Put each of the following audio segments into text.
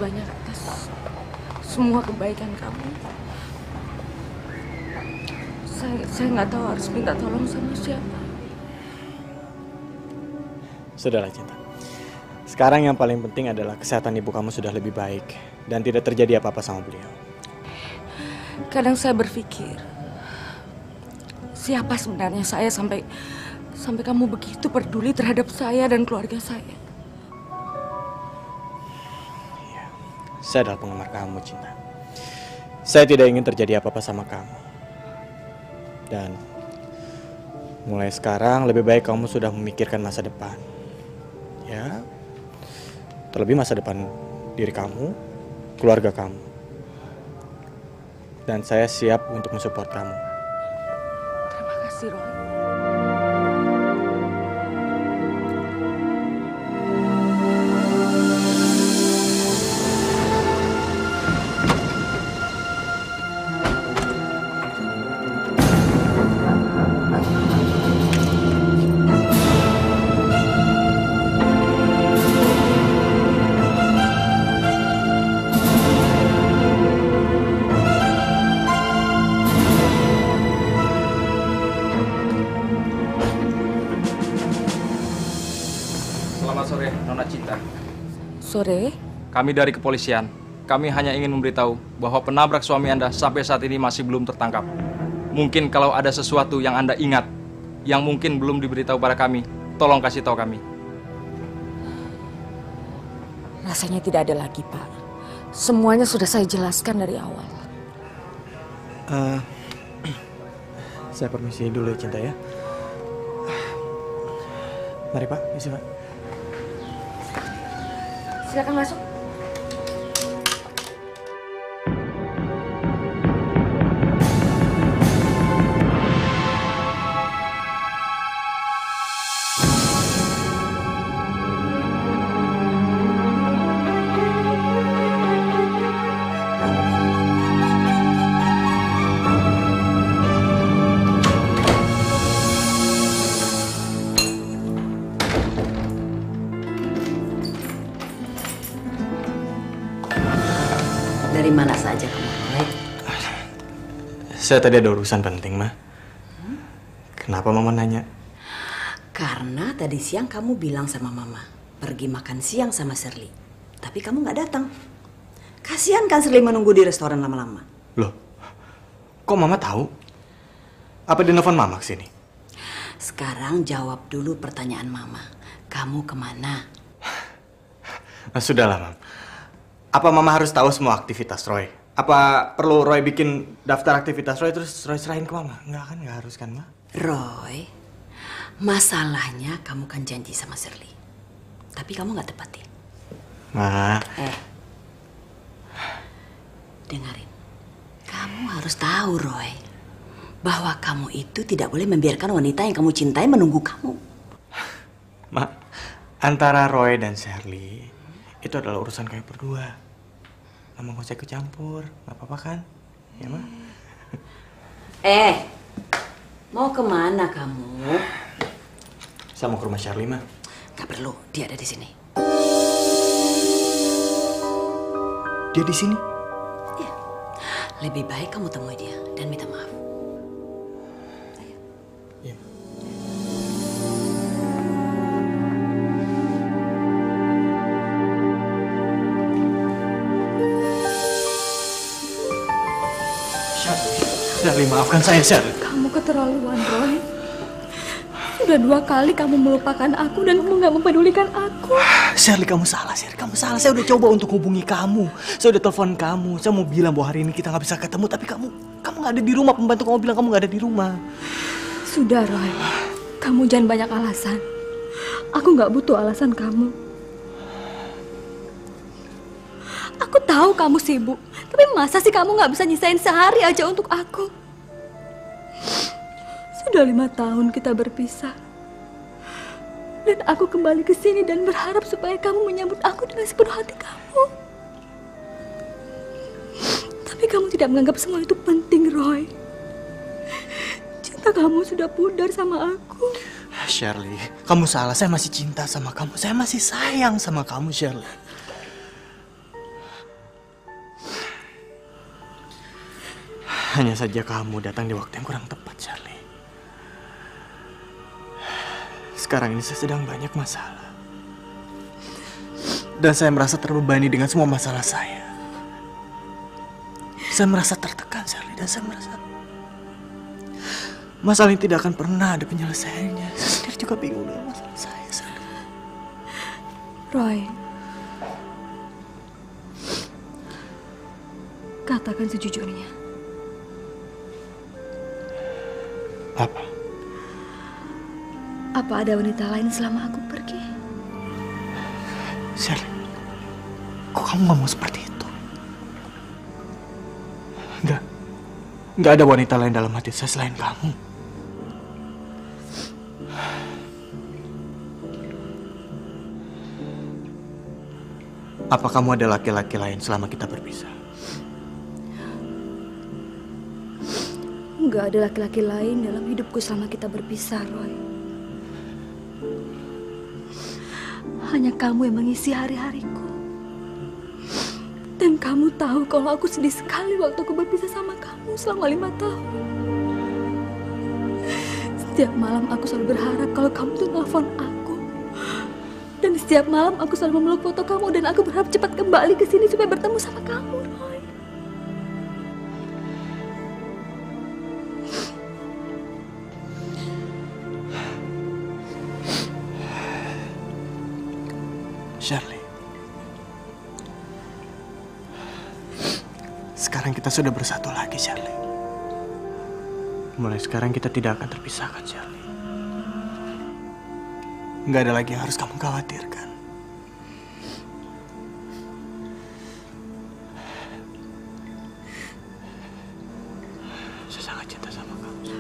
banyak atas semua kebaikan kamu. Saya nggak tahu harus minta tolong sama siapa. Sudahlah Cinta. Sekarang yang paling penting adalah kesehatan ibu kamu sudah lebih baik dan tidak terjadi apa-apa sama beliau. Kadang saya berpikir, siapa sebenarnya saya sampai kamu begitu peduli terhadap saya dan keluarga saya. Iya, saya adalah penggemar kamu, Cinta. Saya tidak ingin terjadi apa-apa sama kamu. Dan mulai sekarang lebih baik kamu sudah memikirkan masa depan. Ya, terlebih masa depan diri kamu, keluarga kamu. Dan saya siap untuk mensupport kamu. Terima kasih, Roy. Selamat sore, Nona Cinta. Sore. Kami dari kepolisian. Kami hanya ingin memberitahu bahwa penabrak suami Anda sampai saat ini masih belum tertangkap. Mungkin kalau ada sesuatu yang Anda ingat, yang mungkin belum diberitahu pada kami, tolong kasih tahu kami. Rasanya tidak ada lagi, Pak. Semuanya sudah saya jelaskan dari awal. Saya permisi dulu ya, Cinta ya. Mari Pak, isi Pak. Silakan masuk. Dari mana saja kamu, Roy? Saya tadi ada urusan penting, Ma. Kenapa Mama nanya? Karena tadi siang kamu bilang sama Mama, pergi makan siang sama Shirley. Tapi kamu nggak datang. Kasihan kan Shirley menunggu di restoran lama-lama. Loh, kok Mama tahu? Apa dia nelfon Mama kesini? Sekarang jawab dulu pertanyaan Mama. Kamu kemana? Nah, sudahlah, Mam. Apa Mama harus tahu semua aktivitas Roy? Apa perlu Roy bikin daftar aktivitas Roy terus Roy serahin ke Mama? Enggak kan, nggak harus kan, Ma? Roy, masalahnya kamu kan janji sama Shirley. Tapi kamu nggak tepatin. Ma. Dengarin. Kamu harus tahu, Roy, bahwa kamu itu tidak boleh membiarkan wanita yang kamu cintai menunggu kamu. Ma, antara Roy dan Shirley itu adalah urusan kayak berdua. Mama nggak usah ikut campur, nggak apa-apa kan? Ya, Ma? Mau kemana kamu? Saya mau ke rumah Shirley, Ma. Gak perlu, dia ada di sini. Dia di sini? Iya. Lebih baik kamu temui dia dan minta maaf. Ayo. Iya. Shirley, maafkan saya, Shirley. Kamu keterlaluan, Roy. Sudah 2 kali kamu melupakan aku dan kamu nggak mempedulikan aku. Shirley, kamu salah, Shirley. Kamu salah. Saya udah coba untuk hubungi kamu. Saya udah telepon kamu. Saya mau bilang bahwa hari ini kita nggak bisa ketemu, tapi kamu nggak ada di rumah. Pembantu kamu bilang kamu nggak ada di rumah. Sudah, Roy. Kamu jangan banyak alasan. Aku nggak butuh alasan kamu. Aku tahu kamu sibuk, tapi masa sih kamu nggak bisa nyisain sehari aja untuk aku? Sudah 5 tahun kita berpisah. Dan aku kembali ke sini dan berharap supaya kamu menyambut aku dengan sepenuh hati kamu. Tapi kamu tidak menganggap semua itu penting, Roy. Cinta kamu sudah pudar sama aku. Shirley, kamu salah. Saya masih cinta sama kamu. Saya masih sayang sama kamu, Shirley. Hanya saja kamu datang di waktu yang kurang tepat, Charlie. Sekarang ini saya sedang banyak masalah. Dan saya merasa terbebani dengan semua masalah saya. Saya merasa tertekan, Charlie. Dan saya merasa masalah ini tidak akan pernah ada penyelesaiannya. Saya sendiri juga bingung dengan masalah saya, Charlie. Roy, katakan sejujurnya. Apa? Apa ada wanita lain selama aku pergi? Charlie, kok kamu ngomong seperti itu? Enggak ada wanita lain dalam hati saya selain kamu. Apa kamu ada laki-laki lain selama kita berpisah? Enggak ada laki-laki lain dalam hidupku selama kita berpisah, Roy. Hanya kamu yang mengisi hari-hariku. Dan kamu tahu kalau aku sedih sekali waktu aku berpisah sama kamu selama 5 tahun. Setiap malam aku selalu berharap kalau kamu tuh nelfon aku. Dan setiap malam aku selalu memeluk foto kamu dan aku berharap cepat kembali ke sini supaya bertemu sama kamu, Roy. Charlie, sekarang kita sudah bersatu lagi, Charlie. Mulai sekarang kita tidak akan terpisahkan, Charlie. Nggak ada lagi yang harus kamu khawatirkan. Saya sangat cinta sama kamu.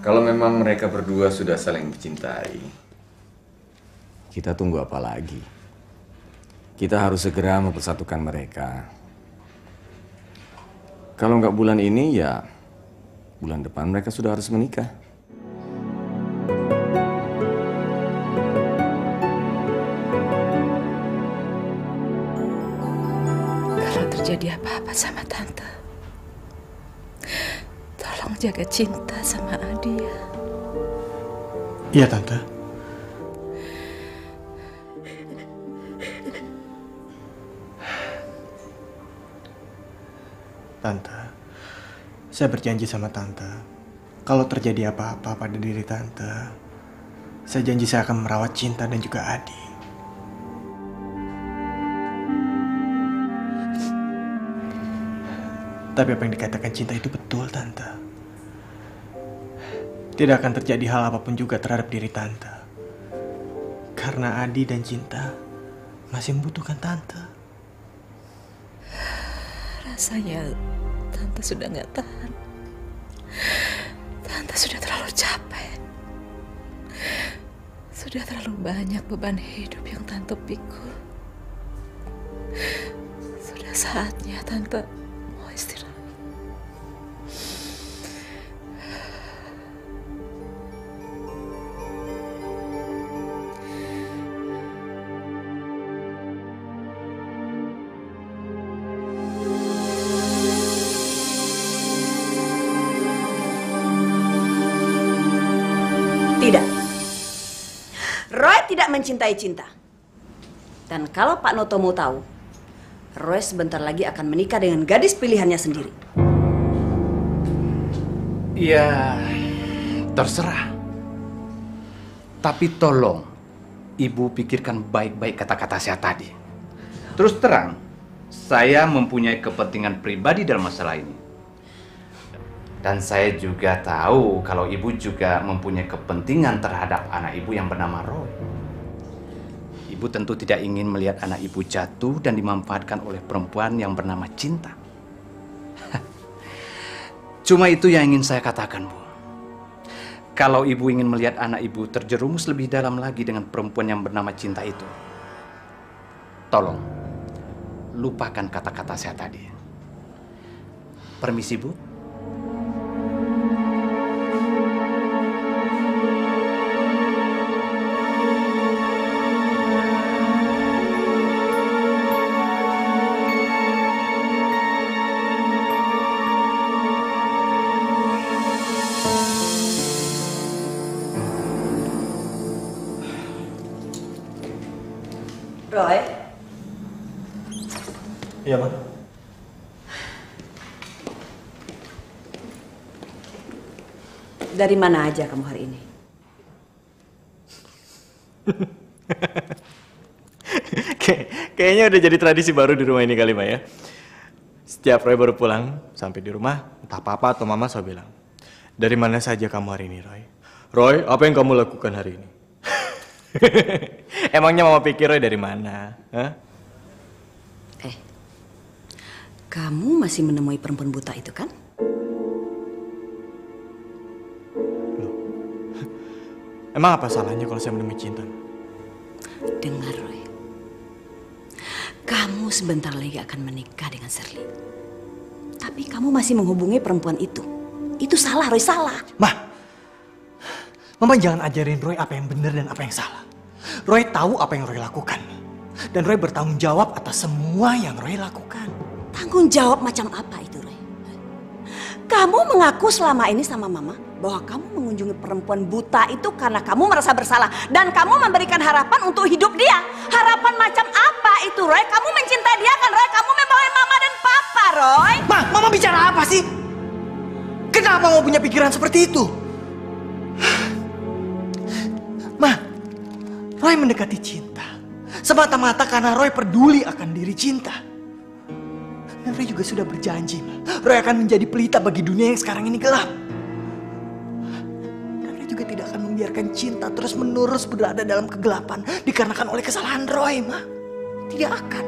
Kalau memang mereka berdua sudah saling mencintai, kita tunggu apa lagi? Kita harus segera mempersatukan mereka. Kalau nggak bulan ini, ya bulan depan mereka sudah harus menikah. Kalau terjadi apa-apa sama Tante, tolong jaga cinta sama Adi ya. Iya, Tante. Tante, saya berjanji sama Tante, kalau terjadi apa-apa pada diri Tante, saya janji saya akan merawat Cinta dan juga Adi. Tapi apa yang dikatakan Cinta itu betul, Tante. Tidak akan terjadi hal apapun juga terhadap diri Tante. Karena Adi dan Cinta masih membutuhkan Tante. Rasanya Tante sudah nggak tahan. Tante sudah terlalu capek. Sudah terlalu banyak beban hidup yang Tante pikul. Sudah saatnya Tante mau istirahat. Tidak. Roy tidak mencintai Cinta. Dan kalau Pak Noto mau tahu, Roy sebentar lagi akan menikah dengan gadis pilihannya sendiri. Ya, terserah. Tapi tolong, Ibu pikirkan baik-baik kata-kata saya tadi. Terus terang, saya mempunyai kepentingan pribadi dalam masalah ini. Dan saya juga tahu kalau Ibu juga mempunyai kepentingan terhadap anak Ibu yang bernama Roy. Ibu tentu tidak ingin melihat anak Ibu jatuh dan dimanfaatkan oleh perempuan yang bernama Cinta. Cuma itu yang ingin saya katakan, Bu. Kalau ibu ingin melihat anak ibu terjerumus lebih dalam lagi dengan perempuan yang bernama Cinta itu, tolong lupakan kata-kata saya tadi. Permisi, Bu. Roy, Iya, Ma. dari mana aja kamu hari ini? Kayaknya udah jadi tradisi baru di rumah ini kali, Ma, ya. Setiap Roy baru pulang, sampai di rumah, entah papa atau mama selalu bilang, dari mana saja kamu hari ini, Roy? Roy, apa yang kamu lakukan hari ini? Emangnya mama pikir Roy dari mana? Hah? Kamu masih menemui perempuan buta itu kan? Emang apa salahnya kalau saya menemui Cinta? Dengar, Roy. Kamu sebentar lagi akan menikah dengan Shirley. Tapi kamu masih menghubungi perempuan itu. Itu salah, Roy, salah. Mama jangan ajarin Roy apa yang benar dan apa yang salah. Roy tahu apa yang Roy lakukan. Dan Roy bertanggung jawab atas semua yang Roy lakukan. Tanggung jawab macam apa itu, Roy? Kamu mengaku selama ini sama Mama bahwa kamu mengunjungi perempuan buta itu karena kamu merasa bersalah. Dan kamu memberikan harapan untuk hidup dia. Harapan macam apa itu, Roy? Kamu mencintai dia kan, Roy? Kamu membawahi Mama dan Papa, Roy. Mama bicara apa sih? Kenapa mau punya pikiran seperti itu? Roy mendekati Cinta semata-mata karena Roy peduli akan diri Cinta. Dan Roy juga sudah berjanji, Roy akan menjadi pelita bagi dunia yang sekarang ini gelap. Dan Roy juga tidak akan membiarkan Cinta terus-menerus berada dalam kegelapan dikarenakan oleh kesalahan Roy, Ma. Tidak akan.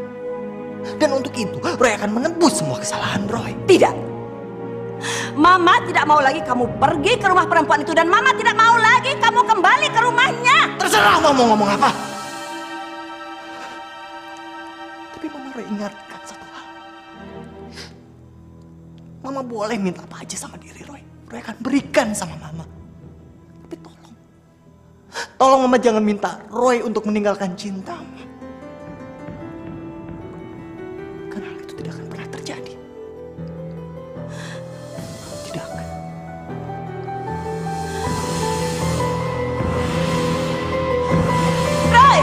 Dan untuk itu, Roy akan menebus semua kesalahan Roy. Tidak. Mama tidak mau lagi kamu pergi ke rumah perempuan itu. Dan Mama tidak mau lagi kamu kembali ke rumahnya. Terserah Mama mau ngomong apa. Tapi Mama Roy ingatkan satu hal. Mama boleh minta apa aja sama diri Roy. Roy akan berikan sama Mama. Tapi tolong Mama jangan minta Roy untuk meninggalkan Cinta. Karena hal itu tidak akan pernah terjadi. Tidak akan. Roy!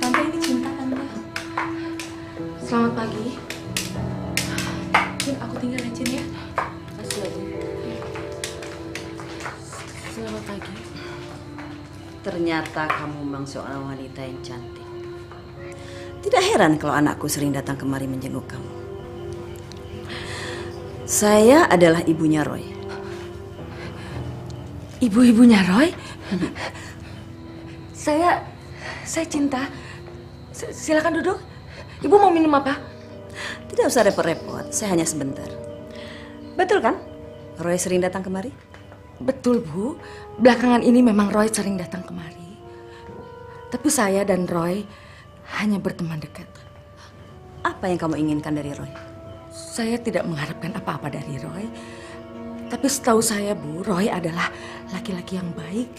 Tante, ini Cinta, Tante. Selamat pagi. Cin, aku tinggal ya, Cin, ya. Kasih aja. Selamat pagi. Ternyata kamu memang seorang wanita yang cantik. Tidak heran kalau anakku sering datang kemari menjenguk kamu. Saya adalah ibunya Roy. Ibu-ibunya Roy? Saya Cinta. Silakan duduk. Ibu mau minum apa? Tidak usah repot-repot, saya hanya sebentar. Betul kan? Roy sering datang kemari? Betul, Bu. Belakangan ini memang Roy sering datang kemari. Tapi saya dan Roy hanya berteman dekat. Apa yang kamu inginkan dari Roy? Saya tidak mengharapkan apa-apa dari Roy. Tapi setahu saya, Bu, Roy adalah laki-laki yang baik,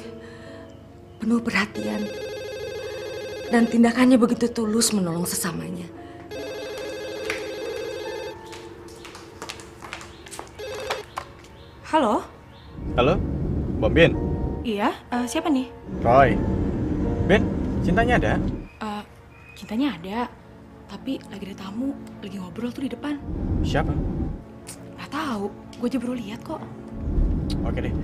penuh perhatian, dan tindakannya begitu tulus menolong sesamanya. Halo? Halo, Mbak Bin. Iya, siapa nih? Roy. Ben, Cintanya ada? Cintanya ada, tapi lagi ada tamu, lagi ngobrol tuh di depan. Siapa? Nggak tahu, gue aja baru lihat kok. Oke deh.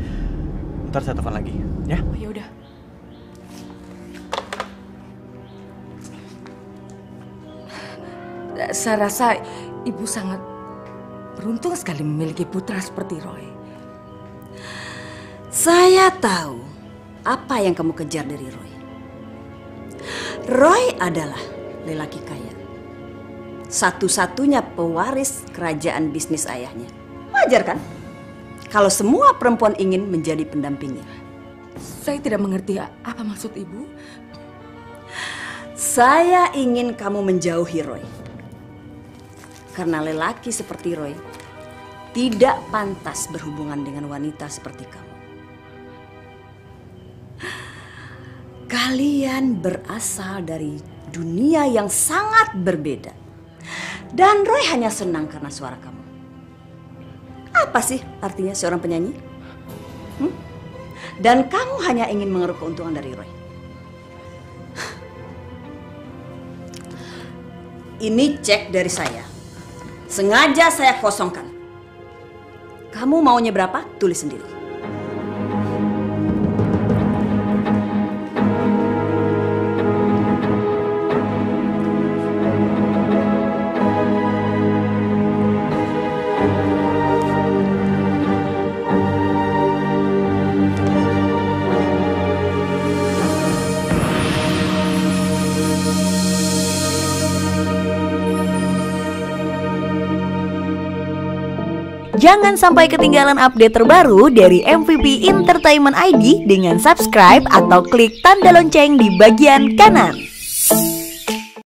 Ntar saya telepon lagi, ya? Oh, ya udah. Saya rasa Ibu sangat beruntung sekali memiliki putra seperti Roy. Saya tahu apa yang kamu kejar dari Roy. Roy adalah lelaki kaya, satu-satunya pewaris kerajaan bisnis ayahnya. Wajar kan? Kalau semua perempuan ingin menjadi pendampingnya. Saya tidak mengerti apa maksud ibu. Saya ingin kamu menjauhi Roy. Karena lelaki seperti Roy tidak pantas berhubungan dengan wanita seperti kamu. Kalian berasal dari dunia yang sangat berbeda. Dan Roy hanya senang karena suara kamu. Apa sih artinya seorang penyanyi? Dan kamu hanya ingin mengeruk keuntungan dari Roy. Ini cek dari saya. Sengaja saya kosongkan. Kamu maunya berapa? Tulis sendiri. Jangan sampai ketinggalan update terbaru dari MVP Entertainment ID dengan subscribe atau klik tanda lonceng di bagian kanan.